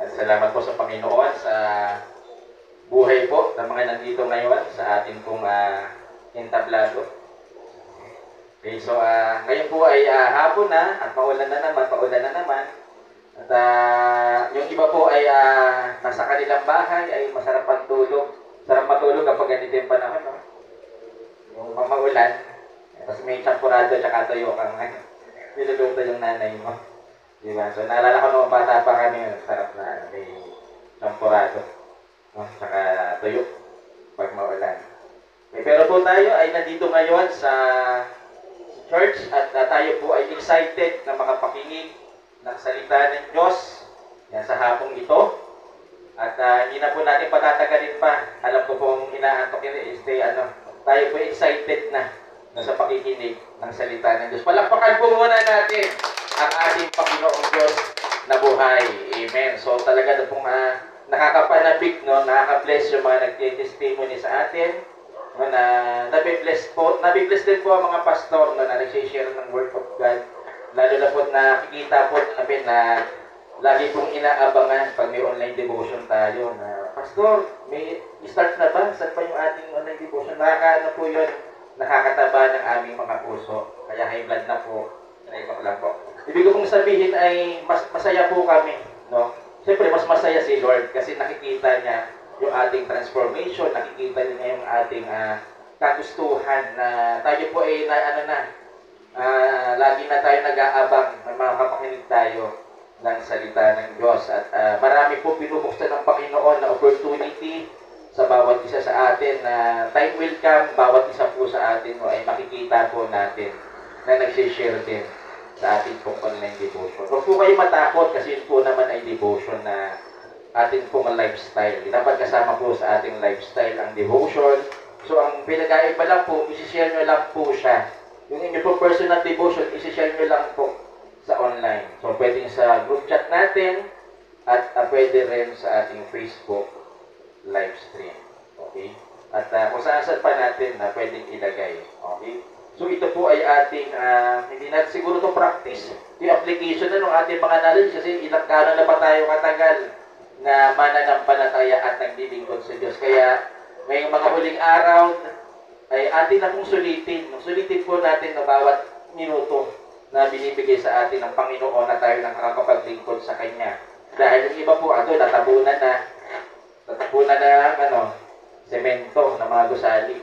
At salamat po sa Panginoon sa buhay po ng mga nandito ngayon sa ating pong entablado. Okay, so ngayon po ay hapon na at paulan na naman. At yung iba po ay nasa kanilang bahay ay masarap ang tulog. Sarap matulog kapag ganito yung panahon, no? Yung mamaulan, tapos may champurado at tuyo kang niluluto yung nanay mo. Diba? So naalala ko nung bata pa kami, sarap na may champurado, no? Tsaka tuyo pag maulan. Okay, pero po tayo ay nandito ngayon sa church at tayo po ay excited na makapakinig ng salita ng Diyos yan sa hapong ito. At hindi na po natin patatagalin pa. Alam ko pong inaantok yun, tayo po excited na sa pakikinig ng salita ng Diyos. Palakpakan po muna natin ang ating Panginoong Diyos na buhay. Amen. So talaga na pong nakakapanabik, no? Nakaka-bless yung mga nagtitestimony sa atin. No, na nabibless din po ang mga pastor, no, na nag-share ng Word of God. Lalo na po nakikita po namin na lagi pong inaabangan pag may online devotion tayo na, Pastor, may start na ba? Saan pa yung ating online devotion? Nakakaano po yun, nakakataba ng aming mga puso. Kaya high blood na po. Naibak lang po. Ibig ko pong sabihin ay masaya po kami. No? Siyempre, mas masaya si Lord kasi nakikita niya yung ating transformation, nakikita niya yung ating kagustuhan na tayo po ay lagi na tayo nag-aabang na makapakinig tayo ng salita ng Diyos. At marami po binubuksan ng Panginoon na opportunity sa bawat isa sa atin na time will come, bawat isa po sa atin ay makikita po natin na nag-share din sa ating pong online devotion. Huwag po kayo matakot kasi yun po naman ay devotion na ating pong lifestyle. Dapat kasama po sa ating lifestyle ang devotion. So ang pinag-aiba lang po, isi-share nyo lang po siya. Yung inyo po personal devotion, isi-share nyo lang po sa online. So pwedeng sa group chat natin at pwede rin sa ating Facebook live stream. Okay? At kung saan pa natin na pwedeng ilagay. Okay? So ito po ay ating, hindi natin siguro itong practice. Yung application na ng ating mga knowledge kasi ilang gano'n na pa tayo katagal na mananampalataya at naglilingkod sa Diyos. Kaya ngayong mga huling araw ay atin na pong sulitin. Sulitin po natin na bawat minuto na binibigay sa atin ng Panginoon na tayo nakakapaglingkod sa Kanya. Dahil yung iba po natabunan na semento ng mga gusali.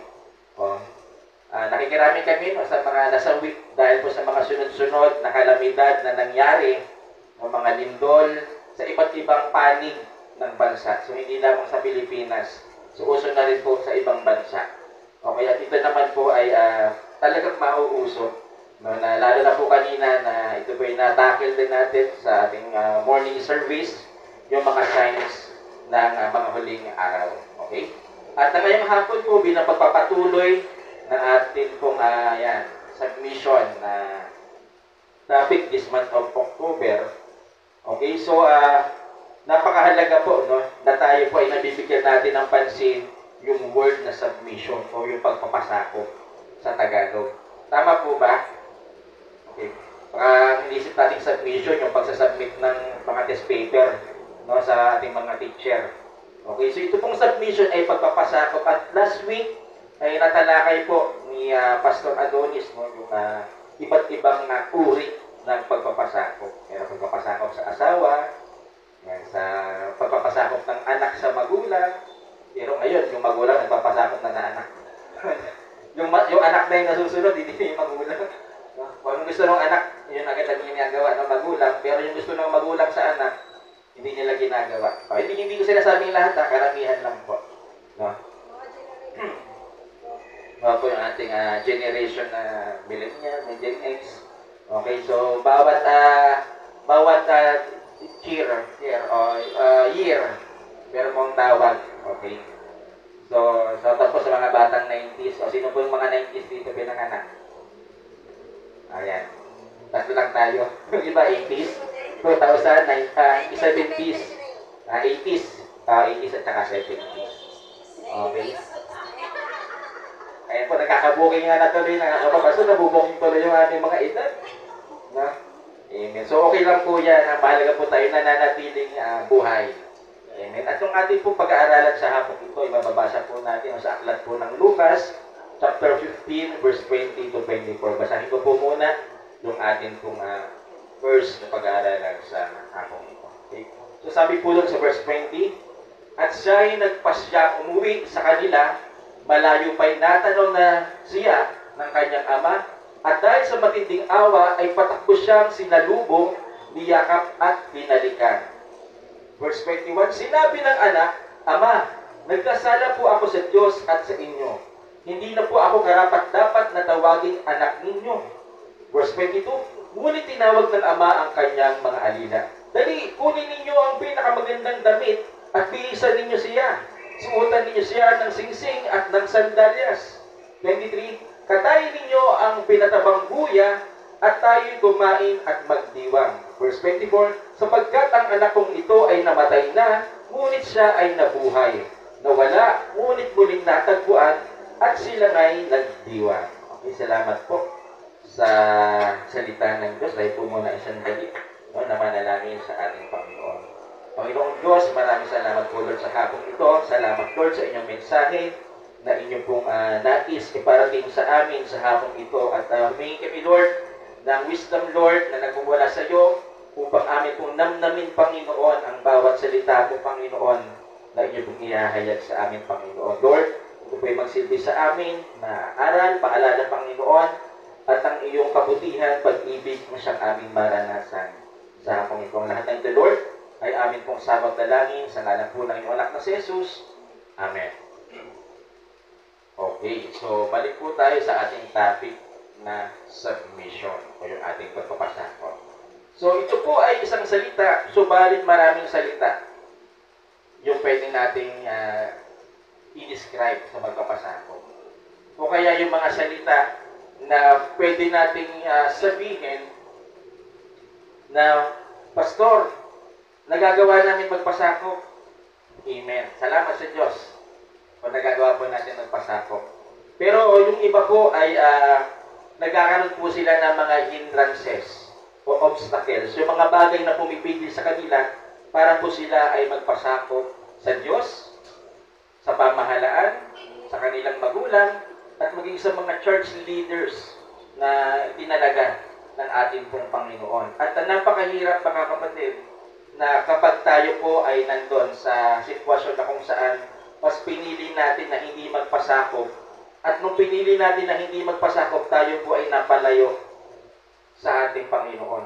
Nakikirami kami sa mga nasawi dahil po sa mga sunod-sunod na kalamidad na nangyari ng mga lindol sa iba't ibang panig ng bansa. So hindi lamang sa Pilipinas. So uso na rin po sa ibang bansa. Okay, at ito naman po ay talagang mauuso. No, na, lalo na po kanina na ito po ay natakil din natin sa ating morning service, yung mga signs ng mga huling araw. Okay? At ngayong hapon po, bilang pagpapatuloy ng ating pong submission na topic this month of October. Okay, so napakahalaga po, no, na tayo po ay nabibigyan natin ng pansin yung word na submission o yung pagpapasako sa Tagalog. Tama po ba? Okay. Inisip natin submission, yung pagsasubmit ng mga test paper, no, sa ating mga teacher. Okay, so ito pong submission ay pagpapasakop. At last week ay natalakay po ni Pastor Adonis, no, yung iba't ibang uri ng pagpapasakop. Kaya pagpapasakop sa asawa, yan, sa pagpapasakop ng anak sa magulang. Pero ngayon, yung magulang nagpapasakop na anak. yung anak na yung nasusunod, hindi yung magulang. Kung gusto ng anak, yun agad ang ginagawa ng magulang. Pero yung gusto ng magulang sa anak, hindi nila ginagawa. Hindi ko sinasabing lahat, karamihan lang po. No? Po yung ating generation na millennial, Gen X. Okay, so bawat year, meron mong tawag. Okay. So tapos sa mga batang 90s, o sino po yung mga 90s dito pinanganak? Ayan. Tatlo lang tayo. Yung iba 80s, 2000, 70s, 80s, 80s at saka 70s. Okay. Ayan po, nagkakabuking nga na tuloy, nakakababaso, nabubuking tuloy yung ating mga edad. Na? Amen. So okay lang po yan. Ang mahalaga po tayo nananatiling buhay. Amen. At yung ating po pag-aaralan sa hapon ito, ibababasa po natin sa aklat po ng Lucas, chapter 15, verse 20 to 24. Basahin ko po muna yung ating pong verse na pag-aaralan sa hapon ito. Okay? So sabi po lang sa verse 20, at siya'y nagpasyang umuwi sa kanila, malayo pa'y natanaw na siya ng kanyang ama, at dahil sa matinding awa ay patakbo siyang sinalubong, niyakap at binalikan. Verse 21, sinabi ng anak, Ama, nagkasala po ako sa Diyos at sa inyo. Hindi na po ako karapat-dapat na tawaging anak ninyo. Verse 22, ngunit tinawag ng ama ang kanyang mga alila. Dali, kunin ninyo ang pinakamagandang damit at bihisan ninyo siya. Suotan ninyo siya ng singsing at ng sandalyas. 23, katayin ninyo ang pinatabang buya at tayo'y kumain at magdiwang. Verse 24, sapagkat ang anak kong ito ay namatay na, ngunit siya ay nabuhay. Nawala, ngunit muling natagpuan, at sila nga'y nagdiwang. Okay, salamat po sa salita ng Diyos. Dahil po muna isang dali na manalangin sa ating Panginoon. Panginoong Diyos, maraming salamat po Lord sa hapong ito. Salamat Lord sa inyong mensahe na inyong pong nais iparating sa amin sa hapong ito. At humingi kami Lord ng wisdom Lord na nagmumula sa iyo upang amin pong namnamin Panginoon ang bawat salita po Panginoon na inyo pong ihahayag sa amin Panginoon. Lord, ito po'y magsilbi sa amin na aral, paalala Panginoon at ang iyong kabutihan, pag-ibig na siyang aming maranasan. Sa hapong ito ang lahat ng ito Lord ay amin pong sabag dalangin sa ngalan po ng iyong anak na si Jesus. Amen. Okay, so balik po tayo sa ating topic na submission o yung ating pagpapasakop. So ito po ay isang salita, subalit maraming salita yung pwede nating i-describe sa pagpapasakop. O kaya yung mga salita na pwede nating sabihin na, Pastor, nagagawa namin magpasakop. Amen. Salamat sa Diyos kung nagagawa po natin magpasakop. Pero yung iba po ay nagkakaroon po sila ng mga hindrances o obstacles. Yung mga bagay na pumipigil sa kanila para po sila ay magpasakop sa Diyos, sa pamahalaan, sa kanilang magulang, at maging sa mga church leaders na tinalaga ng ating pong Panginoon. At napakahirap mga kapatid na kapag tayo po ay nandun sa sitwasyon na kung saan mas pinili natin na hindi magpasakop. At nung pinili natin na hindi magpasakop, tayo po ay napalayo sa ating Panginoon.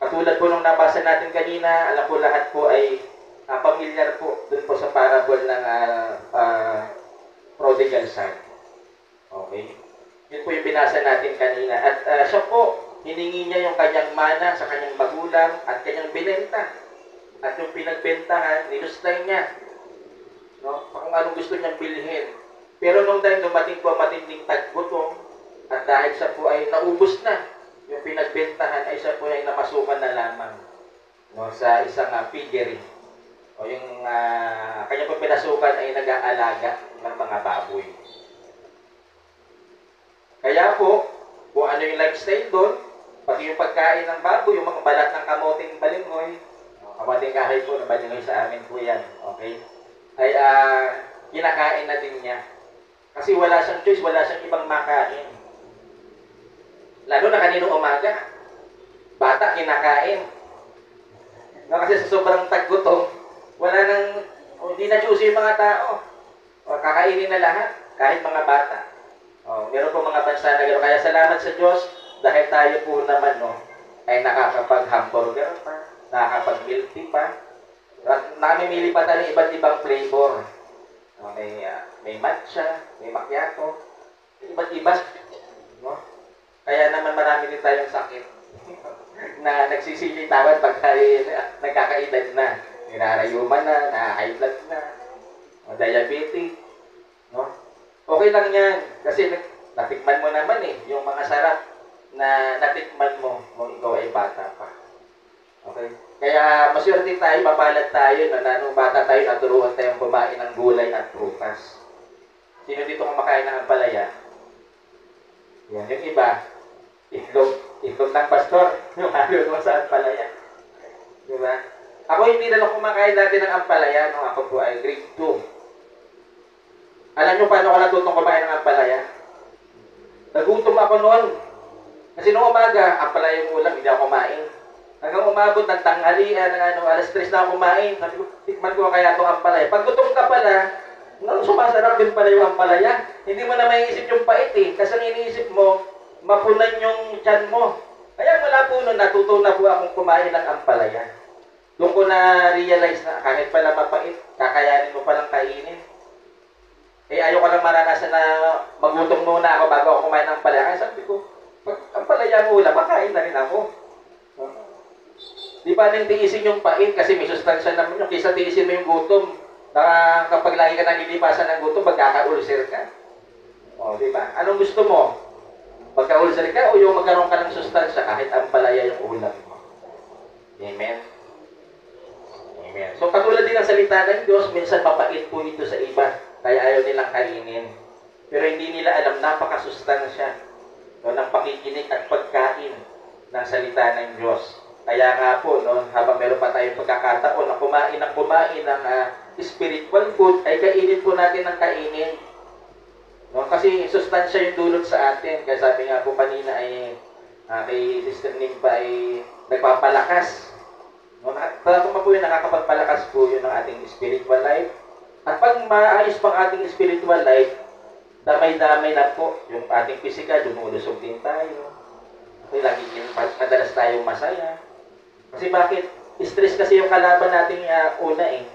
Katulad po nung nabasa natin kanina, alam po lahat po ay pamilyar po dun po sa parable ng prodigal son. Okay? Yun po yung binasa natin kanina. At siya po, hiningi niya yung kanyang mana sa kanyang magulang at kanyang binenta. At yung pinagbentahan, nilustay niya. No? Kung anong gusto niyang bilhin. Pero nung dahil dumating po matinding taggutom, at dahil siya po ay naubos na, yung pinagbentahan ay siya po ay namasukan na lamang sa isang piggery. O yung kanya po pinasukan ay nag-aalaga ng mga baboy. Kaya po, kung ano yung lifestyle doon, pati yung pagkain ng baboy, yung mga balat ng kamoting balinghoy, kamoting kahoy po na balinghoy sa amin po yan, okay? Ay kinakain na din niya. Kasi wala siyang choice, wala siyang ibang makain. Lalo na kaninong umaga, bata kinakain. No, kasi sa sobrang taggutom, wala nang, hindi na choose yung mga tao. O, kakainin na lahat, kahit mga bata. O, meron po mga bansa na gano'n. Kaya salamat sa Diyos, dahil tayo po naman, ay nakakapag-hamburger pa, nakakapag-milk tea pa. Namimili pa tayo ng iba't ibang flavor. May matcha, may macchiato, iba't iba. No? Kaya naman marami din tayong sakit na nagsisilitawan pag tayo nagkakaedad na. Nirarayuman na high blood na, diabetic. No? Okay lang yan. Kasi natikman mo naman yung mga sarap na natikman mo kung ikaw ay bata pa. Okay? Kaya maswerte tayo, mapalad tayo na nung bata tayo, naturuan tayong kumain ng gulay at prutas. Sino dito kumakain ng ampalaya? Yan. Yung iba, itlog Itlog ng pastor, yung halo mo sa ampalaya. Di ba? Ako hindi na lang kumakain dati ng ampalaya nung ako po ay grade 2. Alam nyo paano ko natutong kumain ng ampalaya? Nagutom ako noon. Kasi nung umaga, ampalaya yung ulam, hindi ako kumain. Hanggang umabot ng tanghalian, alas 3 na ako kumain. Sabi ko, tikman ko kaya itong ampalaya. Pag gutom ka pala, sumasarap din pala yung ampalaya. Hindi mo na maiisip yung pait eh. Kasi ang iniisip mo, mapunan yung tiyan mo. Kaya mula po noon, natuto na po akong kumain ng ampalaya. Doon ko na-realize na kahit pala mapait, kakayanin mo palang kainin. Eh, ayoko lang maranasan na magutom muna ako bago ako kumain ng ampalaya. Kaya sabi ko, pag ampalaya mo ulam, makain na rin ako. Di ba nang tiisin yung pait kasi may sustansya naman yun. Kaysa tiisin mo yung gutom, na kapag lagi ka nalilipasan ng gutom, magkaka-ulcer ka. O, di ba? Anong gusto mo? Magka-ulcer ka o yung magkaroon ka ng sustansya kahit ampalaya yung ulam mo? Amen? Amen. So, katulad din ng salita ng Diyos, minsan mapait po ito sa iba, kaya ayaw nilang kainin. Pero hindi nila alam, napakasustansya ng pakikinig at pagkain ng salita ng Diyos. Kaya nga po, no, habang meron pa tayong pagkakataon na kumain ng spiritual food, ay kainin po natin ng kainin. No? Kasi sustansya yung dulot sa atin. Kaya sabi nga po kanina ay kay Sister Nimpa ay nagpapalakas. No? Tama po yung nakakapagpalakas po yun ng ating spiritual life. At pag maayos pang ating spiritual life, damay-damay na po yung ating physical, lumulusog din tayo. Okay, lagi madalas tayong masaya. Kasi bakit? Stress kasi yung kalaban natin una eh.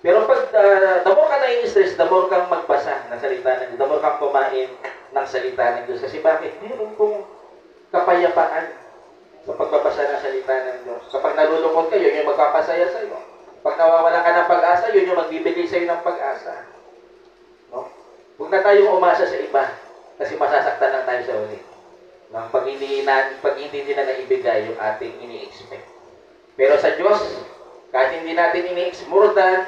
Pero pag the more ka na-stress, the more kang magbasa ng salita ng Diyos, the more kang kumain ng salita ng Diyos. Kasi bakit? Meron pong kapayapaan sa pagbabasa ng salita ng Diyos. Kapag nalulungkot ka, yun yung magpapasaya sa iyo. Pag nawawalan ka ng pag-asa, yun yung magbibigay sa iyo ng pag-asa. No? Huwag na tayong umasa sa iba kasi masasaktan lang tayo sa uli. No? Pag hindi nila naibigay yung ating ini-expect. Pero sa Diyos, kahit hindi natin ini-expect more than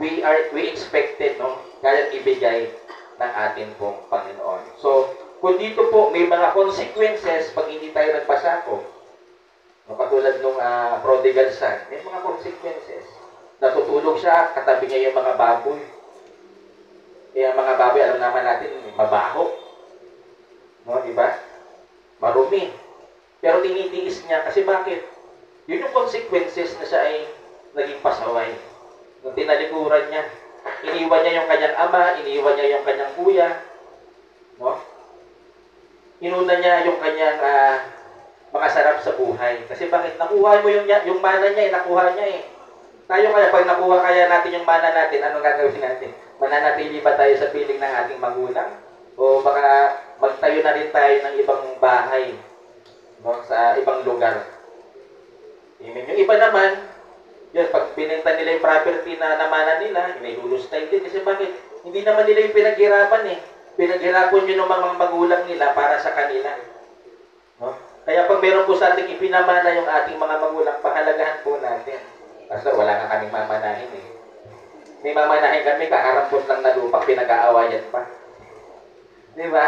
we expected, no? Kaya ibigay ng ating pong Panginoon. So, kung dito po may mga consequences pag hindi tayo nagpasako, no, katulad nung prodigal son, may mga consequences. Natutulog siya, katabi niya yung mga baboy. Ang mga baboy, alam naman natin, mabaho. No, di ba? Marumi. Pero tinitiis niya kasi bakit? Yun yung consequences na siya ay naging pasaway. Nung tinalikuran niya, iniwan niya yung kanyang ama, iniwan niya yung kanyang kuya, no? Inuna niya yung kanyang mga sarap sa buhay. Kasi bakit? Nakuha mo yung mana niya, nakuha niya eh. Tayo kaya, pag nakuha kaya natin yung mana natin, anong gagawin natin? Mananatili ba tayo sa piling ng ating magulang? O baka magtayo na rin tayo ng ibang bahay, no? Sa ibang lugar. Amen. Yung iba naman, yun, pag pinenta nila yung property na namana nila, inilulustay din. Kasi bakit? Hindi naman nila yung pinaghirapan eh. Pinaghirapan yun ng mga magulang nila para sa kanila. No? Kaya pag meron po sa ating ipinamana yung ating mga magulang, pahalagahan po natin. Pastor, wala nga kaming mamanahin eh. May mamanahin kami, kakarampot lang na lupa, pinag-aawayan pa. Di ba?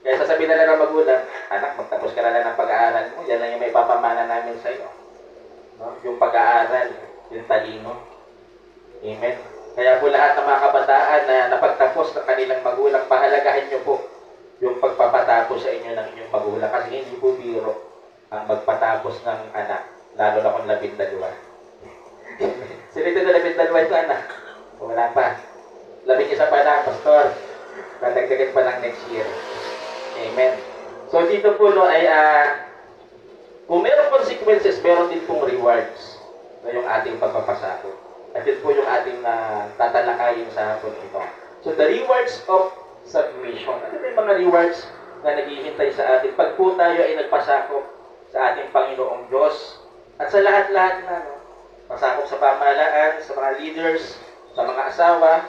Kaya sasabihin na lang ng magulang, anak, magtapos ka na lang ng pag-aaral mo, yan lang yung may papamana namin sa iyo. No? Yung pag-aaral, yung talino. Amen. Kaya po lahat ng mga kabataan na napagtapos ng kanilang magulang, pahalagahan nyo po yung pagpapatapos sa inyo ng inyong magulang. Kasi hindi po biro ang magpatapos ng anak, lalo na kung 12. Sino ito na 12 ito anak? Wala pa. 11 pa lang, pastor. Dadagdagan pa lang next year. Amen. So dito po no ay kung meron consequences, meron din pong rewards na yung ating pagpapasako. At yun po yung ating tatalakayin sa hapon ito. So the rewards of submission. Ano ba yung mga rewards na naghihintay sa atin pag po tayo ay nagpasakop sa ating Panginoong Diyos at sa lahat-lahat na pasakop sa pamahalaan, sa mga leaders, sa mga asawa,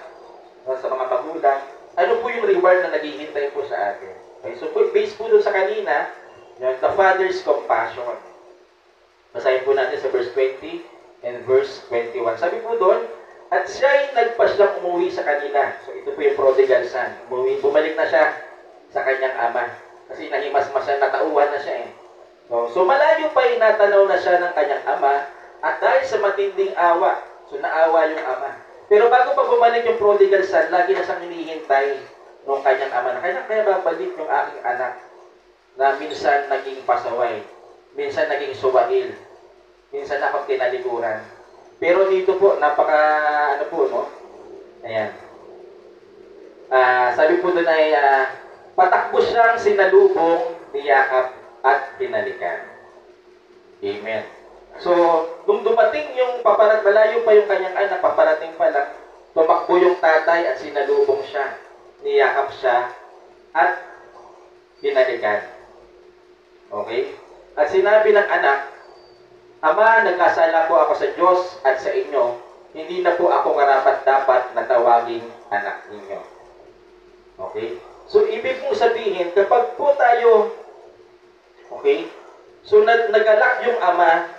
sa mga magulang. Ano po yung reward na naghihintay po sa atin? Okay, so based po doon sa kanina, yung the Father's compassion. Basahin po natin sa verse 20 and verse 21. Sabi po doon, at siya'y nagpasyang umuwi sa kanila. So ito po yung prodigal son. Bumalik na siya sa kanyang ama. Kasi nahimasmas siya, natauhan na siya eh. So malayo pa inatanaw na siya ng kanyang ama at dahil sa matinding awa, so naawa yung ama. Pero bago pa bumalik yung prodigal son, lagi na siyang hinihintay ng kanyang ama na kaya babalik yung aking anak na minsan naging pasaway, minsan naging suwail, minsan akong tinalikuran. Pero dito po, ano po, no? Ayan. Sabi po doon ay, patakbo siyang sinalubong, niyakap, at pinalikan. Amen. So, nung dumating yung malayo pa yung kanyang anak, paparating pa lang, tumakbo yung tatay at sinalubong siya, niyakap siya, at pinalikan. Okay? At sinabi ng anak, Ama, nagkasala po ako sa Diyos at sa inyo, hindi na po ako karapat-dapat na tawaging anak ninyo. Okay? So, ibig mong sabihin, kapag po tayo, okay, so nagalak yung ama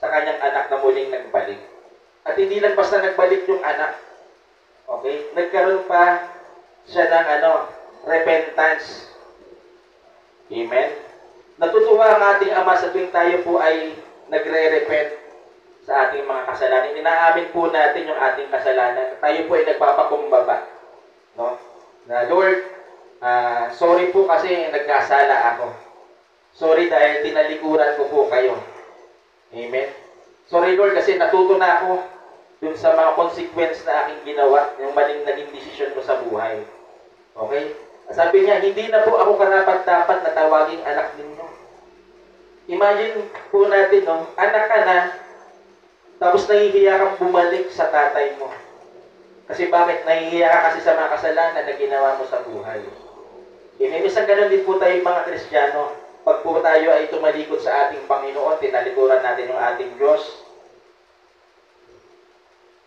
sa kanyang anak na muling nagbalik. At hindi lang basta nagbalik yung anak. Okay? Nagkaroon pa siya ng repentance. Amen? Natutuwa ang ating ama sa tuwing tayo po ay nagre-repent sa ating mga kasalanan. Inaamin po natin yung ating kasalanan. Tayo po ay nagpapakumbaba. No? Na Lord, sorry po kasi nagkasala ako. Sorry dahil tinalikuran ko po kayo. Amen? Sorry Lord kasi natuto na ako dun sa mga consequence na aking ginawa, yung maling naging desisyon ko sa buhay. Okay? Sabi niya, hindi na po ako karapat-dapat na tawaging anak ninyo. Imagine po natin, no? Anak ka na, tapos nahihiya kang bumalik sa tatay mo. Kasi bakit? Nahihiya ka kasi sa mga kasalanan na ginawa mo sa buhay. Minsan ganun din po tayo mga Kristiyano. Pag po tayo ay tumalikod sa ating Panginoon, tinalikuran natin yung ating Diyos,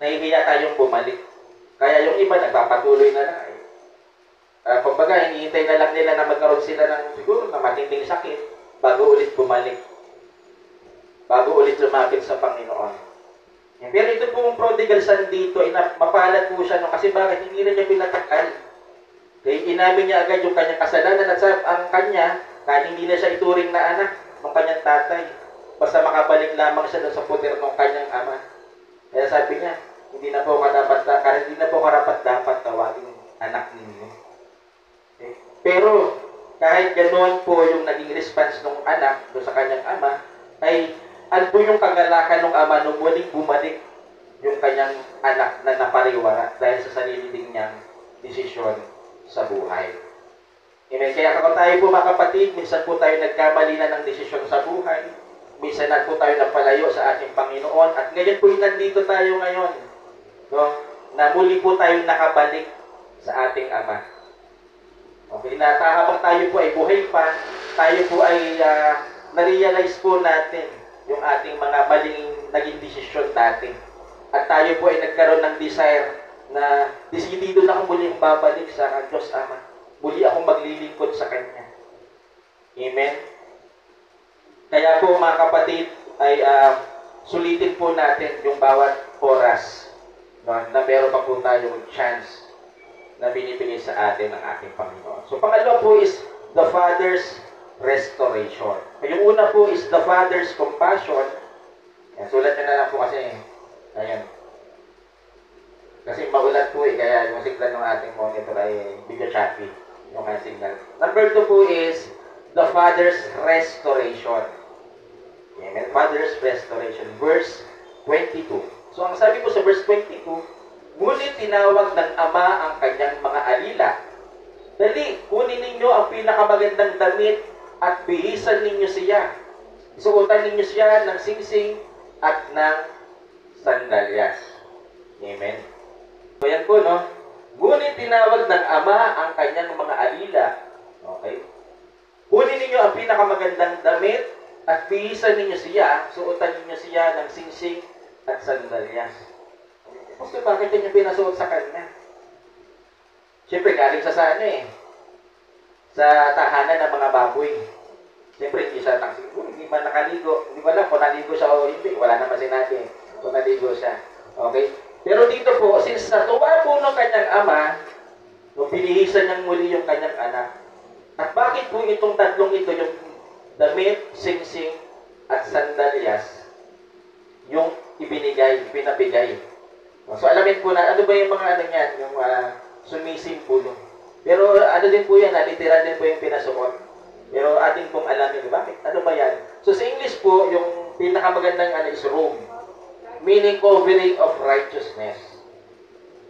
nahihiya tayong bumalik. Kaya yung iba, nagpapatuloy na lang. Kumbaga, hinihintay na lang nila na magkaroon sila ng siguro na matinding sakit bago ulit bumalik. Bago ulit lumapit sa Panginoon. Pero ito pong prodigal son dito, mapalad po siya kasi bakit hindi na niya pinatakal. Kaya inamin niya agad yung kanyang kasalanan at ang kanya, kahit hindi na siya ituring na anak ng kanyang tatay, basta makabalik lamang siya sa puter ng kanyang ama. Kaya sabi niya, hindi na po karapat-dapat tawagin anak ninyo. Okay. Pero kahit ganoon po yung naging response ng anak do sa kanyang ama, ay ano po yung kagalakan ng ama nung muling bumalik yung kanyang anak na napariwara dahil sa sarili din niyang desisyon sa buhay. Amen. Kaya kapag tayo po mga kapatid, minsan po tayo nagkamali na ng desisyon sa buhay. Minsan na po tayo napalayo sa ating Panginoon. At ngayon po nandito tayo ngayon. No? Na muli po tayo nakabalik sa ating Ama. Okay, na habang tayo po ay buhay pa, tayo po ay na-realize po natin yung ating mga maling naging desisyon dati. At tayo po ay nagkaroon ng desire na desidido na akong muling babalik sa Diyos Ama. Muli akong maglilingkod sa Kanya. Amen? Kaya po mga kapatid, ay sulitin po natin yung bawat oras, no, na meron pa po tayong chance na binibigay sa atin ng ating Panginoon. So pangalawa po is the Father's restoration. Yung una po is the Father's compassion. Yan, sulat nyo na lang po kasi, ayan. Kasi maulan po kaya yung signal ng ating monitor ay video choppy, yung mga signal. Number 2 po is the Father's restoration. Amen. Father's restoration. Verse 22. So ang sabi po sa verse 22, ngunit tinawag ng Ama ang kanyang mga alila. Dali, kunin ninyo ang pinakamagandang damit at bihisan ninyo siya. Isuotan ninyo siya ng singsing at ng sandalyas. Amen. So yan po, no? Ngunit tinawag ng Ama ang kanyang mga alila. Okay? Kunin ninyo ang pinakamagandang damit at bihisan ninyo siya, suotan ninyo siya ng singsing at sandalyas. Kasi bakit niyo pinasuot sa kanya? Siyempre, galing sa sa tahanan ng mga baboy. Siyempre, hindi siya hindi man nakaligo. Hindi ko alam kung naligo siya o hindi. Wala naman sinabi kung naligo siya. Okay? Pero dito po, since natuwa po ng kanyang ama, nung pinihisan niyang muli yung kanyang anak, At bakit po itong tatlong ito, yung damit, singsing, at sandalyas, yung pinabigay. So alamin po na, ano ba yung mga ano niyan, yung sumising po. No? Pero ano din po yan, literal din po yung pinasuot. Pero ating pong alamin, bakit? Ano ba yan? So sa English po, yung pinakamagandang ano is robe. Meaning covering of righteousness.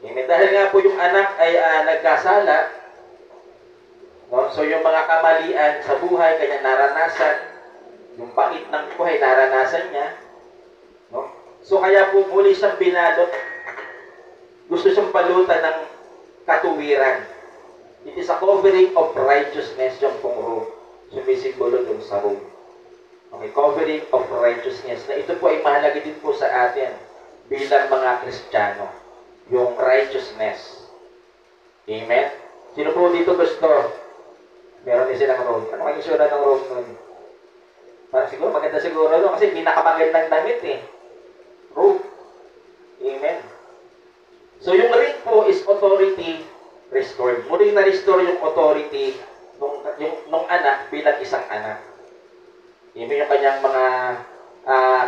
Amen. Dahil nga po yung anak ay nagkasala, no? So yung mga kamalian sa buhay, kanya naranasan, yung pangit ng buhay, naranasan niya, no? So kaya po muli siyang binalot, gusto siyang balutan ng katuwiran. It is a covering of righteousness yung pong robe. Sumisimbolo dun sa robe. Okay, covering of righteousness. Na ito po ay mahalaga din po sa atin bilang mga Kristiyano. Yung righteousness. Amen? Sino po dito gusto? Meron din silang robe. Ano ang isura ng robe nun? Parang siguro, maganda siguro nun kasi pinakamagandang damit eh. Robe. Amen. So yung ring po is authority restored. Muling na-restore yung authority nung anak bilang isang anak. Amen, yung kanyang mga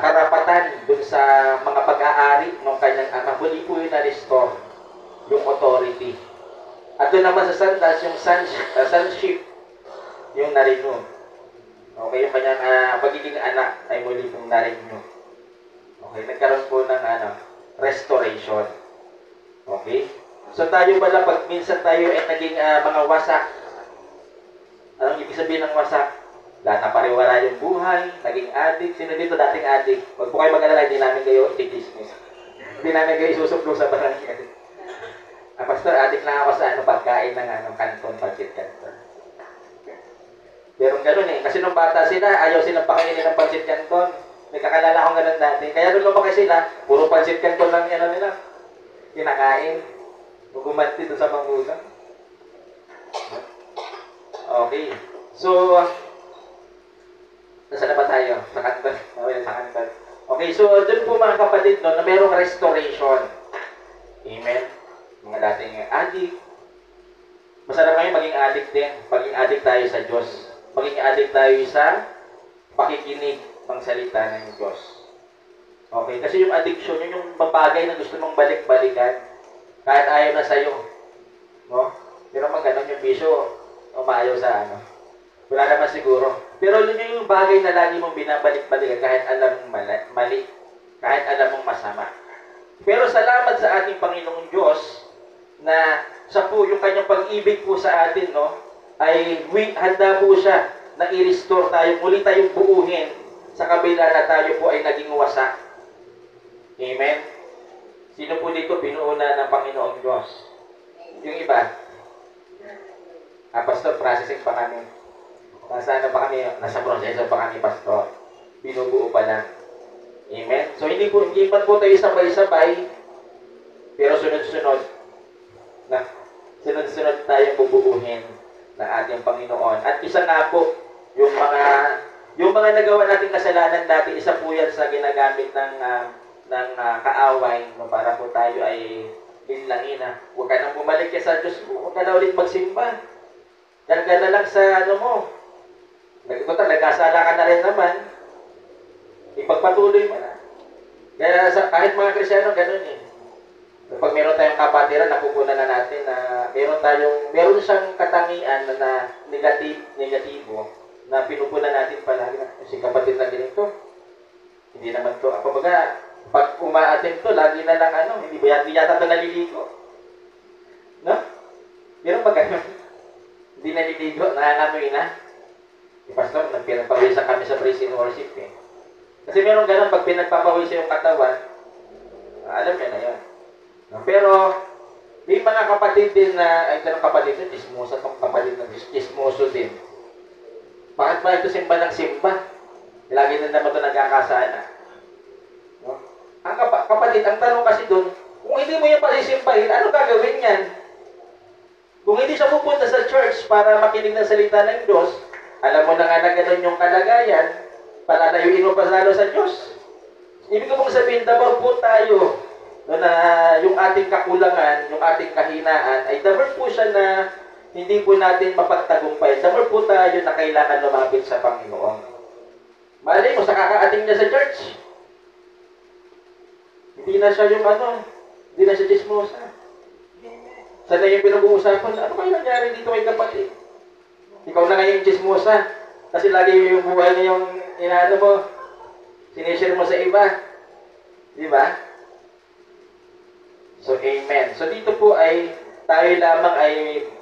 karapatan dun sa mga pag-aari ng kanyang anak. Muli po yung na-restore yung authority. At doon naman sa sandals, yung sonship, yung na-renew. Okay, yung kanyang pagiging anak ay muli pong na-renew. Okay, nagkaroon po ng restoration. Okay? So tayo pala, pag minsan tayo ay naging mga wasak, anong ibig sabihin ng wasak? Lahat na pariwara yung buhay, naging addict. Sino dito dating addict? Huwag po kayo mag-alala, hindi namin kayo i-dismiss. Hindi namin kayo isusuplong sa barangay. Pastor, addict na ako sa pagkain ng kanton, pancit kanton. Pero gano'n eh. Kasi nung bata sila, ayaw silang pakainin ng pancit kanton. May kakalala akong gano'n dati. Kaya nung lumaki sila, puro pancit kanton lang nila. Kinakain. Gumanti doon sa mangulang. Okay. So, nasaan na ba tayo? Sa kanton. Sa kanton. Okay, so doon po mga kapatid no, na mayroong restoration. Amen. Mga dating addict. Masarap ngayon maging addict din. Maging addict tayo sa Diyos. Maging addict tayo sa pakikinig ng salita ng Diyos. Okay, kasi yung addiction, yun yung bagay na gusto mong balik-balikan kahit ayaw na sa'yo. No? Pero mag ganon yung bisyo, umayaw sa wala naman siguro. Pero yun yung bagay na lagi mong binabalik-balikan kahit alam mong mali, kahit alam mong masama. Pero salamat sa ating Panginoong Diyos na sa po yung kanyang pag-ibig po sa atin, no, ay handa po siya na i-restore tayo, muli tayong buuhin sa kabila na tayo po ay naging wasak. Amen? Sino po dito pinuuna ng Panginoong Diyos? Yung iba? Pastor, processing pa kami. Nasa pa kami? Nasa proseso pa kami, Pastor. Binubuo pa lang. Amen? So, hindi man po tayo sabay-sabay, pero sunod-sunod. Sunod-sunod tayong bubuuhin ng ating Panginoon. At isa nga po, yung mga nagawa nating kasalanan dati, isa po yan sa ginagamit ng kaaway, no, para po tayo ay linlangin na. Huwag ka nang bumalik sa Diyos mo. Huwag ka na ulit magsimba. Dahil ka na lang sa mo. Nagkasala ka na rin naman. Ipagpatuloy mo na. Kaya kahit mga Kristyano, ganun eh. Pag meron tayong kapatiran, napupunan na natin na meron siyang katangian na negatibo, na pinupunan natin palagi na, si kapatid na ganito. Hindi naman to. Kumbaga, pag umaatin to, lagi na lang hindi yata ito naliligo. No? Meron pa ganun. Hindi naliligo, nangangamoy na. Pastor, nagpinagpawisan kami sa praise and worship eh. Kasi meron ganun, pag pinagpapawisan yung katawan, alam niya na yan. No? Pero, may mga kapatid din na, ay tanong kapatid din, chismosa itong kapatid na chismoso din. Bakit ba ito simba ng simba? Lagi na naman ito nagkakasana. No? Ang kapatid, ang tanong kasi doon, kung hindi mo yung palisimbahin, ano gagawin yan? Kung hindi siya pupunta sa church para makinig ng salita ng Diyos, alam mo na nga na gano'n yung kalagayan, palanayuin mo pa lalo sa Diyos. Ibig ko pong sabihin, dabang po tayo no, na yung ating kakulangan, yung ating kahinaan, ay dabang po siya na hindi po natin mapagtagumpay. The more po tayo na kailangan lumapit sa Panginoon. Malay mo, sa kakaating niya sa church, hindi na siya yung hindi na siya chismosa. Sana yung pinag-uusapan, ano kayo nangyari dito kay kapatid? Ikaw na ngayon chismosa. Kasi lagi yung buhay niya yung mo, sinishare mo sa iba. Di ba? So, amen. So, dito po ay tayo lamang ay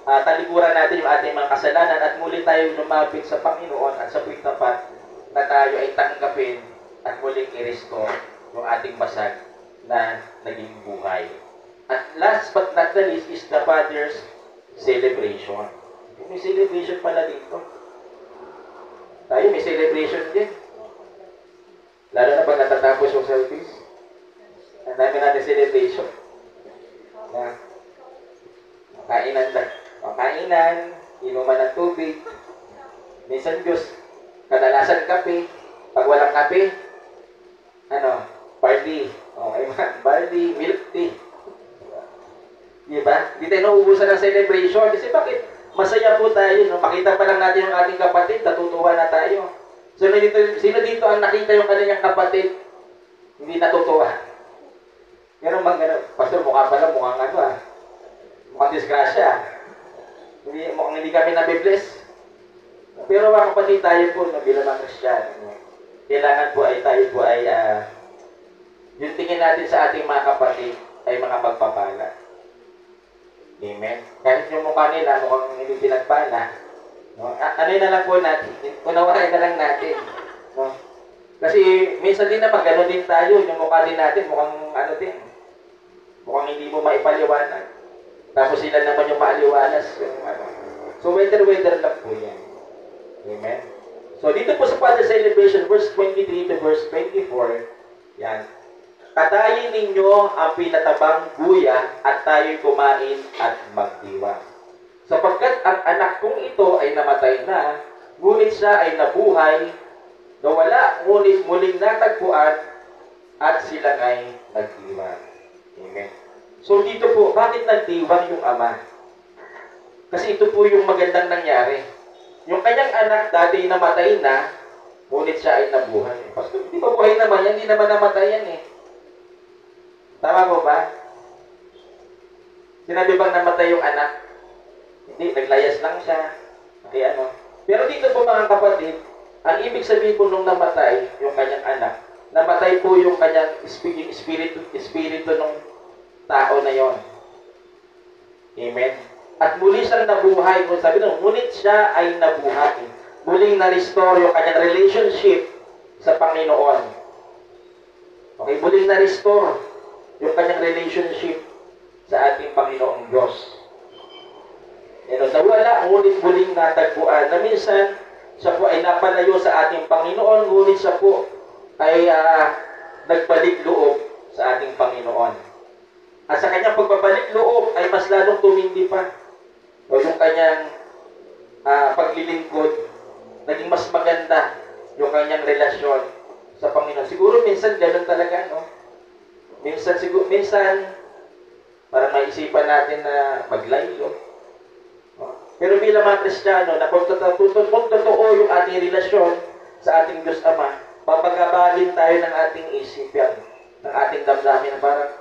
talikuran natin yung ating mga kasalanan at muli tayo lumapit sa Panginoon at sa puwing tapat na tayo ay tanggapin at muling i-restore yung ating basag na naging buhay. At last but not the least is the Father's celebration. May celebration pala dito. Tayo may celebration din. Lalo na pag natatapos yung service. Ang dami natin celebration. Na kainan, inuman ng tubig, minsan Diyos, kadalasan kape. Pag walang kape, barley. Okay, barley, milk tea. Diba? Hindi tayo nauubusan ng celebration. Kasi bakit? Masaya po tayo. No? Makita pa lang natin yung ating kapatid, natutuwa na tayo. So, sino dito ang nakita yung kanyang kapatid, hindi natutuwa? Meron bang gano'n? Pastor, mukha pa lang, mukhang disgrasya. Mukhang hindi kami nabibless. Pero mga kapatid, tayo po, bilang mga Kristiyano, kailangan po ay tayo po ay, yung tingin natin sa ating mga kapatid ay mga pagpapala. Amen. Kahit yung mukha nila, mukhang hindi pinagpala. No? Ano na lang po natin? Unawain na lang natin. No? Kasi minsan din naman, gano'n din tayo. Yung mukha din natin, mukhang din. Mukhang hindi mo maipaliwanag. Tapos sila naman yung maaliwanas. So, weather lang po yan. Amen. So, dito po sa Father's Celebration, verse 23 to verse 24, yan. Katayin ninyo ang pinatabang guya at tayo'y kumain at magdiwa. Sapagkat ang anak kong ito ay namatay na, ngunit siya ay nabuhay, nawala, ngunit muling natagpuan, at sila ay nagdiwa. Amen. So dito po, bakit nagdiwang yung ama? Kasi ito po yung magandang nangyari. Yung kanyang anak dati namatay na, ngunit siya ay nabuhay. Pastor, hindi mabuhay naman yan, hindi naman namatay yan eh. Tama po ba? Sinabi bang namatay yung anak? Hindi, naglayas lang siya. Okay, Pero dito po mga kapatid, ang ibig sabihin po nung namatay yung kanyang anak, namatay po yung kanyang espiritu ng tao na yon. Amen. At muli siyang nabuhay. Sabi nung, ngunit siya ay nabuhay. Muling na-restore yung kanyang relationship sa Panginoon. Okay, muling na-restore yung kanyang relationship sa ating Panginoong Diyos. Nawala, ngunit muling natagpuan na minsan siya po ay napalayo sa ating Panginoon, ngunit siya po ay nagbalik loob sa ating Panginoon. At sa kanyang pagbabalik loob ay mas lalong tumindi pa. O yung kanyang paglilingkod, naging mas maganda yung kanyang relasyon sa Panginoon. Siguro minsan ganun talaga, no? Minsan, parang maisipan natin na maglaylo. Pero bilang mga Kristiyano, na kung totoo yung ating relasyon sa ating Diyos Ama, papagabalin tayo ng ating isipan, ng ating damdamin na parang,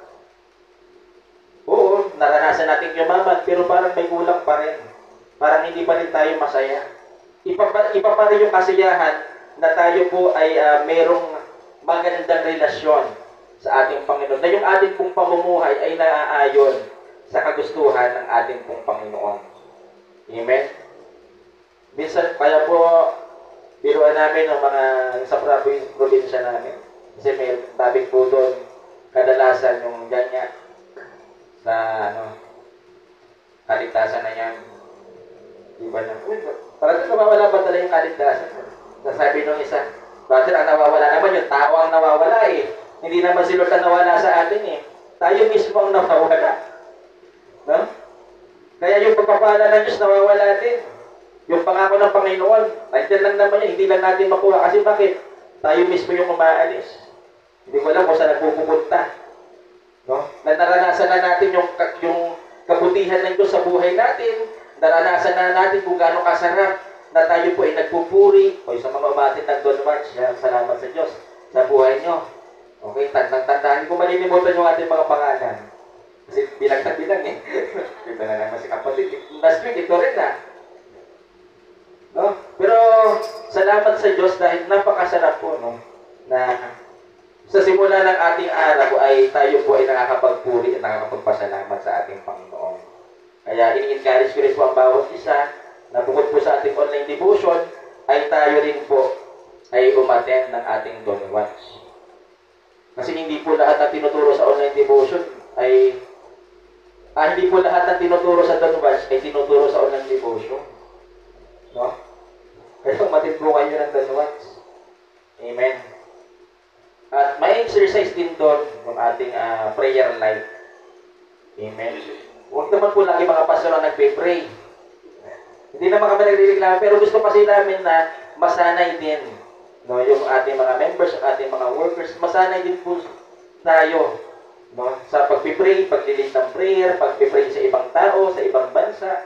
oo, naranasan natin yumaman, pero parang may kulang pa rin. Parang hindi pa rin tayo masaya. Iba pa rin yung kasiyahan na tayo po ay merong magandang relasyon sa ating Panginoon. Na yung ating pong pamumuhay ay naaayon sa kagustuhan ng ating pong Panginoon. Amen? Minsan, kaya po, biruan namin ng mga sa probinsya namin. Kasi may tabing po doon, kadalasan yung ganyan sa kaligtasan na yan. Diba na? Parang nawawala ba talaga yung kaligtasan? Nasabi nung isa, brother, ang nawawala naman yung tao ang nawawala eh. Hindi naman si Lord ang nawala sa atin eh. Tayo mismo ang nawawala. No? Kaya yung pagpapala ng Diyos nawawala din. Yung pangako ng Panginoon, nandiyan lang naman yan, hindi lang natin makuha. Kasi bakit? Tayo mismo yung umaalis. Hindi ko alam kung saan nagpupunta. No? Naranasan na natin yung kabutihan ng Diyos sa buhay natin. naranasan na natin kung gaano kasarap na tayo po ay nagpupuri. O sa mga umatin ng Don March, salamat sa Diyos sa buhay nyo. Okay, tandang-tandaan. Hindi ko malilimutan yung ating mga pangalan. Kasi bilang na bilang eh. Kita na naman si kapatid. Last week, ito rin na. No? Pero salamat sa Diyos dahil napakasarap po, no? Na sa simula ng ating araw ay tayo po ay nakakapagpuri at nakakapagpasalamat sa ating Panginoon. Kaya ini-encourage ko rin po ang bawat isa na bukod po sa ating online devotion ay tayo rin po ay umattend ng ating Don Watch. Kasi hindi po lahat ng tinuturo sa online devotion ay hindi po lahat ng tinuturo sa Don Watch ay tinuturo sa online devotion. No? Kaya umattend po kayo ng Don Watch. Amen. At may exercise din doon ng ating prayer life. Amen. Huwag naman po lagi mga pastor ang nagpe-pray. Hindi naman kami nagre-reklamo, pero gusto kasi namin na masanay din, no, yung ating mga members, ang ating mga workers, masanay din po tayo, no, sa pagpe-pray, paglilid ng prayer, pagpe-pray sa ibang tao, sa ibang bansa.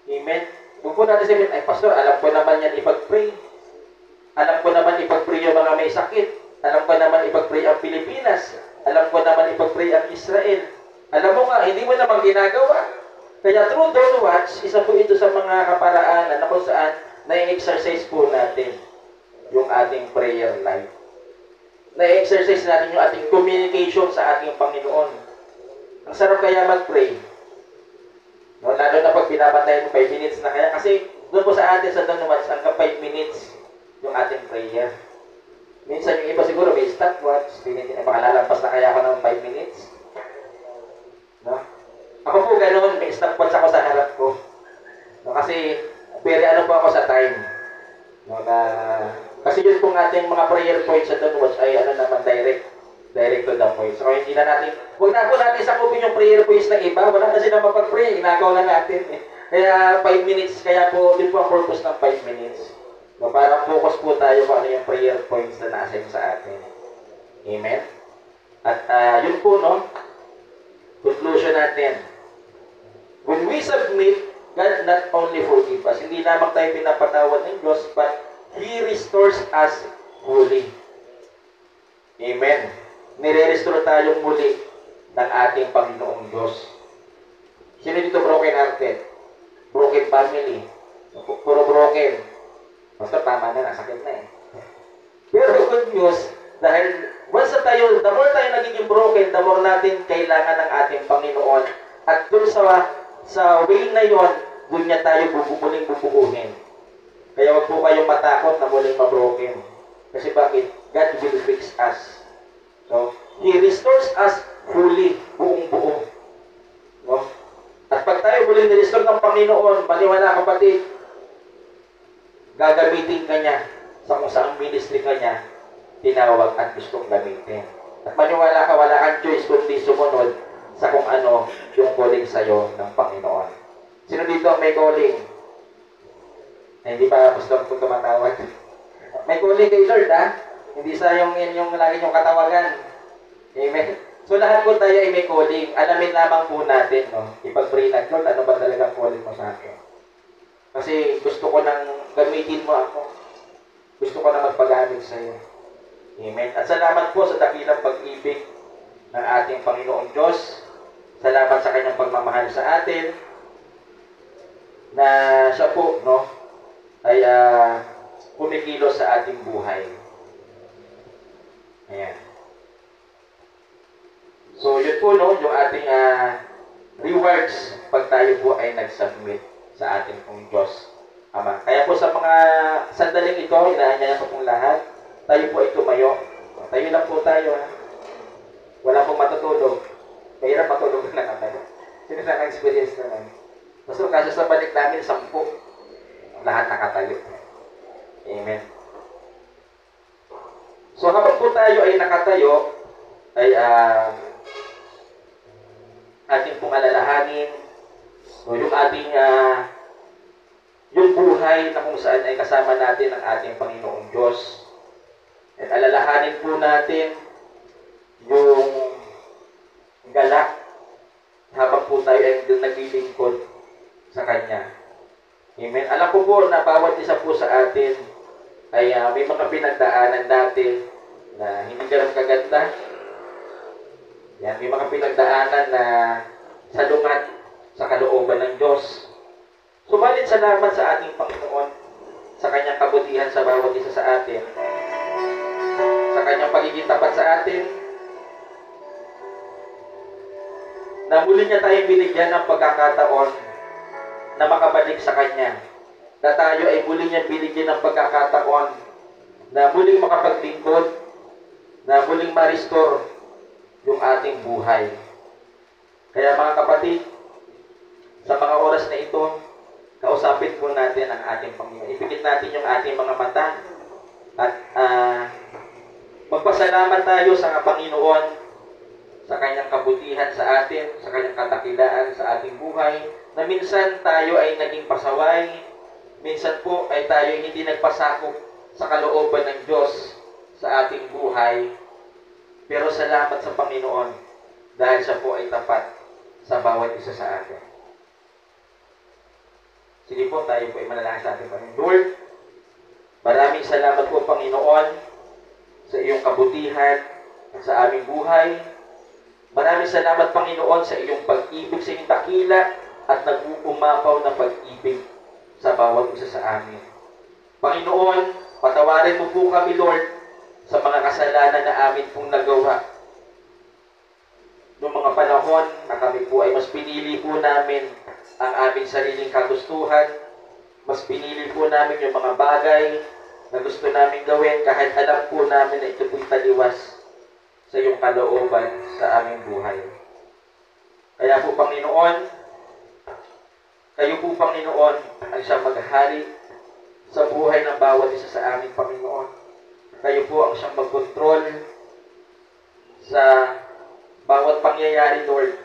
Amen. Huwag po natin sabihin, ay pastor, alam ko naman yan ipag-pray. Alam ko naman ipag-pray yung mga may sakit. Alam ko naman ipag-pray ang Pilipinas. Alam ko naman ipag-pray ang Israel. Alam mo nga, hindi mo naman ginagawa. Kaya through Don Watch, isa po ito sa mga kaparaanan na kung saan na-exercise po natin yung ating prayer life. Na-exercise natin yung ating communication sa ating Panginoon. Ang sarap kaya mag-pray. No, lalo na pag binabantayan mo 5 minutes na kaya. Kasi doon po sa atin sa Don Watch, hanggang 5 minutes yung ating prayer. Minsan yung iba siguro may stopwatch, makalalampas na kaya ako ng 5 minutes. No? Ako po ganoon, may stopwatch ako sa harap ko. No? Kasi, very ano po ako sa time. No? Kasi yun pong ating mga prayer points sa Don Watch ay ano naman direct to the point. So hindi na natin, huwag na po natin sakupin yung prayer points ng iba. Wala kasi na mapag-pray, inagaw na natin. Kaya 5 minutes, kaya po, yun po ang purpose ng 5 minutes. No, para focus po tayo kung ano yung prayer points na na-assign sa atin. Amen? At yun po, no? Conclusion natin. When we submit, God not only forgive us, hindi lamang tayo pinapatawad ng Diyos, but He restores us fully. Amen? Nire-restore tayong muli ng ating Panginoong Diyos. Sino dito broken-hearted? Broken family? Puro broken. Pastor, tama na, nasakit na eh. Pero good news, dahil once na tayo, the more tayo nagiging broken, the more natin kailangan ng ating Panginoon. At dun sa way na yon, dun niya tayo muling bubuuhin. Kaya wag po kayong matakot na muling mabroken. Kasi bakit? God will fix us. So, He restores us fully, buong-buo. No? At pag tayo muling nirestore ng Panginoon, maniwala kapatid, gagamitin ka niya sa kung saang ministry ka niya tinawag at gustong gamitin. At maniwala ka, wala kang choice kundi sumunod sa kung ano yung calling sa'yo ng Panginoon. Sino dito may calling? Hindi pa pastor po tumatawag. May calling kay Lord, ha? Hindi sa yung lagi yung katawagan. Amen. So lahat po tayo ay may calling. Alamin lamang po natin, no? Ipag-pray ng Lord, ano ba talagang calling mo sa akin? Kasi gusto ko nang gamitin mo ako. Gusto ko na magpagamit sa iyo. Amen. At salamat po sa dakilang pag-ibig ng ating Panginoong Diyos. Salamat sa kanyang pagmamahal sa atin. Na siya po, no, ay kumikilos sa ating buhay. Ayan. So, yun po, no, yung ating rewards pag tayo po ay nag-submit sa ating pong Diyos Ama. Kaya po sa mga sandaling ito, inaanyayan ko pong lahat, tayo po ay tumayo. Tayo lang po tayo, ha? Wala pong matutulog. Mahirap matulog na tayo. Sino na experience naman? Basta kasi sa balik namin, 10. Lahat nakatayo. Amen. So habang po tayo ay nakatayo, ay ating pong alalahanin, so, yung ating yung buhay na kung saan ay kasama natin ang ating Panginoong Diyos. At alalahanin po natin yung galak habang po tayo ay naglilingkod sa Kanya. po na bawat isa po sa atin ay may mga pinagdaanan dati na hindi ganun kaganda. Yan, may mga pinagdaanan na salungat sa kalooban ng Diyos. Subalit salamat sa ating Panginoon sa kanyang kabutihan sa bawat isa sa atin, sa kanyang pagiging tapat sa atin, na muli niya tayong binigyan ng pagkakataon na makabalik sa Kanya. Na tayo ay muli niya binigyan ng pagkakataon na muling makapaglingkod, na muling ma-restore yung ating buhay. Kaya mga kapatid, sa mga oras na ito, kausapin po natin ang ating Panginoon. Ipikit natin yung ating mga mata at magpasalamat tayo sa Panginoon sa kanyang kabutihan sa atin, sa kanyang kadakilaan sa ating buhay, na minsan tayo ay naging pasaway, minsan po ay tayo hindi nagpasakop sa kalooban ng Diyos sa ating buhay. Pero salamat sa Panginoon dahil siya po ay tapat sa bawat isa sa atin. Sige po, tayo po ay manalangin sa ating Panginoon. Lord, maraming salamat po Panginoon sa iyong kabutihan sa aming buhay. Maraming salamat, Panginoon, sa iyong pag-ibig, sa iyong dakila at nag-uumapaw na pag-ibig sa bawat isa sa amin. Panginoon, patawarin mo po kami, Lord, sa mga kasalanan na amin pong nagawa. Noong mga panahon na kami po ay mas pinili po namin ang aming sariling kagustuhan, mas pinili po namin yung mga bagay na gusto namin gawin kahit alam po namin na ito po'y taliwas sa iyong kalooban sa aming buhay. Kaya po, Panginoon, kayo po, Panginoon, ang siyang maghari sa buhay ng bawat isa sa aming Panginoon. Kayo po ang siyang magkontrol sa bawat pangyayari, Lord,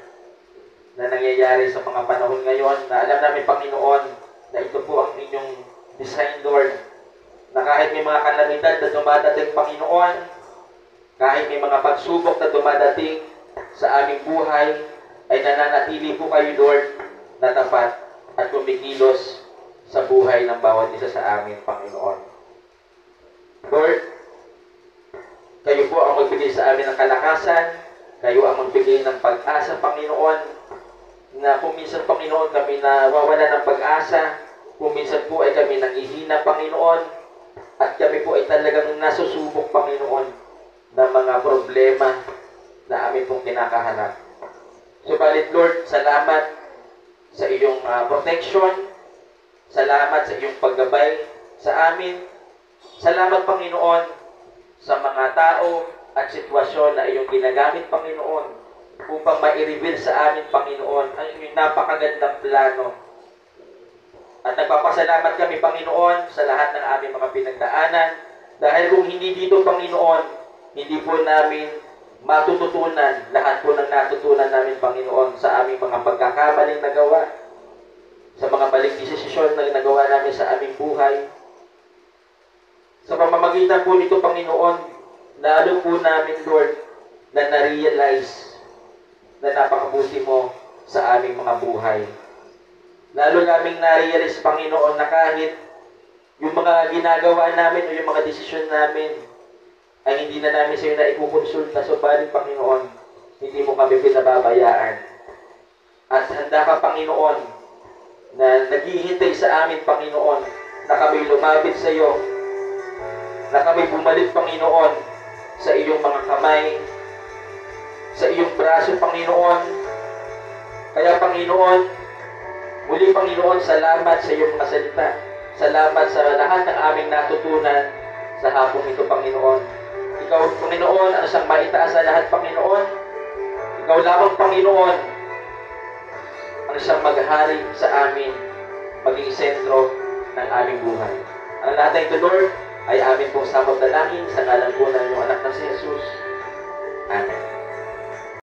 na nangyayari sa mga panahon ngayon, na alam namin, Panginoon, na ito po ang inyong design, Lord, na kahit may mga kalamidad na dumadating, Panginoon, kahit may mga pagsubok na dumadating sa aming buhay, ay nananatili po kayo, Lord, na tapat at kumikilos sa buhay ng bawat isa sa amin, Panginoon. Lord, kayo po ang magbigay sa amin ng kalakasan, kayo ang magbigay ng pag-asa, Panginoon, na kung minsan, Panginoon, kami nawawala ng pag-asa, kung minsan po ay kami nanghihina, Panginoon, at kami po ay talagang nasusubok, Panginoon, ng mga problema na amin pong kinakaharap. Subalit, Lord, salamat sa iyong protection, salamat sa iyong paggabay sa amin, salamat, Panginoon, sa mga tao at sitwasyon na iyong ginagamit, Panginoon, upang ma-reveal sa amin, Panginoon, ang iyong napakagandang plano. At nagpapasalamat kami, Panginoon, sa lahat ng aming mga pinagdaanan, dahil kung hindi dito, Panginoon, hindi po namin matututunan lahat po ng natutunan namin, Panginoon, sa aming mga pagkakamaling nagawa, sa mga maling desisyon na nagawa namin sa aming buhay. Sa pamamagitan po nito, Panginoon, lalo po namin, Lord, na na-realize na napakabuti mo sa aming mga buhay. Lalo naming na-realize, Panginoon, na kahit yung mga ginagawa namin o yung mga desisyon namin ay hindi na namin sa iyo na ikukonsulta. Subalit, Panginoon, hindi mo kami pinababayaan. At handa ka, Panginoon, na naghihintay sa amin, Panginoon, na kami lumapit sa iyo, na kami bumalik, Panginoon, sa iyong mga kamay, sa iyong braso, Panginoon. Kaya, Panginoon, muli, Panginoon, salamat sa iyong mga salita. Salamat sa lahat ng aming natutunan sa hapong ito, Panginoon. Ikaw, Panginoon, ang siyang maitaas sa lahat, Panginoon. Ikaw lamang, Panginoon, ang siyang maghari sa amin, maging sentro ng aming buhay. Ang lahat ng ito, Lord, ay amin pong samot na langin sa ngalan po ng iyong anak na si Jesus.